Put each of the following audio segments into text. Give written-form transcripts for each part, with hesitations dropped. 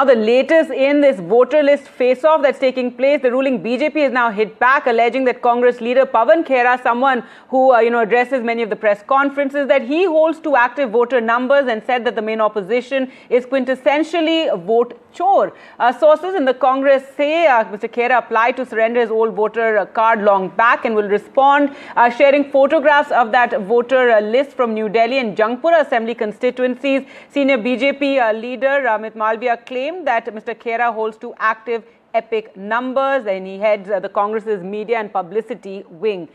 Now the latest in this voter list face-off that's taking place, the ruling BJP is now hit back, alleging that Congress leader Pawan Khera, someone who addresses many of the press conferences, that he holds two active voter numbers, and said that the main opposition is quintessentially a vote chore. Sources in the Congress say Mr. Khera applied to surrender his old voter card long back and will respond, sharing photographs of that voter list from New Delhi and Jangpura Assembly constituencies. Senior BJP leader Amit Malviya claimed that Mr. Khera holds two active epic numbers, and he heads the Congress's media and publicity wing.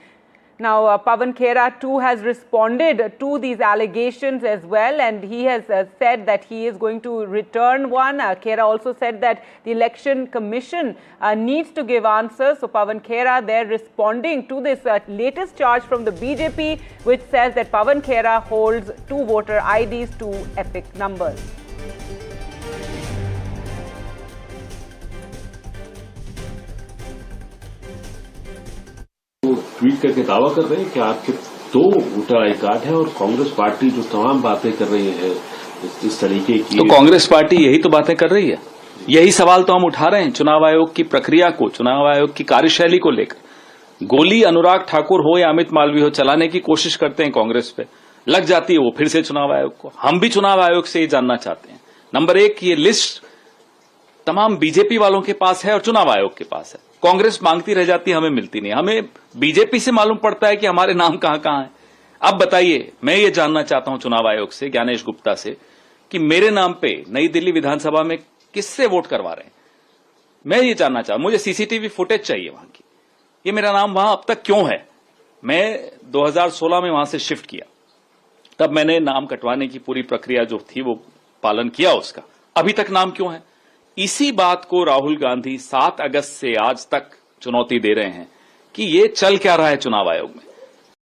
Now, Pawan Khera too has responded to these allegations as well, and he has said that he is going to return one. Khera also said that the Election Commission needs to give answers. So Pawan Khera there responding to this latest charge from the BJP, which says that Pawan Khera holds two voter IDs, two epic numbers. Tweet करके दावा कर रहे हैं कि आपके दो voter I card है, और कांग्रेस पार्टी जो तमाम बातें कर रही है इस तरीके की, तो कांग्रेस पार्टी यही तो बातें कर रही है, यही सवाल तो हम उठा रहे हैं चुनाव आयोग की प्रक्रिया को, चुनाव आयोग की कार्यशैली को लेकर। गोली अनुराग ठाकुर हो या अमित मालवीय हो, चलाने की कोशिश करते हैं कांग्रेस पे, लग जाती है वो फिर से चुनाव आयोग को। हम भी चुनाव आयोग से ये जानना चाहते हैं, नंबर एक, ये लिस्ट तमाम बीजेपी वालों के पास है और चुनाव आयोग के पास है। कांग्रेस मांगती रह जाती है, हमें मिलती नहीं। हमें बीजेपी से मालूम पड़ता है कि हमारे नाम कहां कहां है। अब बताइए, मैं ये जानना चाहता हूं चुनाव आयोग से, ज्ञानेश गुप्ता से, कि मेरे नाम पे नई दिल्ली विधानसभा में किससे वोट करवा रहे हैं। मैं ये जानना चाहता हूं, मुझे सीसीटीवी फुटेज चाहिए वहां की, ये मेरा नाम वहां अब तक क्यों है। मैं 2016 में वहां से शिफ्ट किया, तब मैंने नाम कटवाने की पूरी प्रक्रिया जो थी वो पालन किया उसका, अभी तक नाम क्यों है। इसी बात को राहुल गांधी 7 अगस्त से आज तक चुनौती दे रहे हैं कि ये चल क्या रहा है चुनाव आयोग में।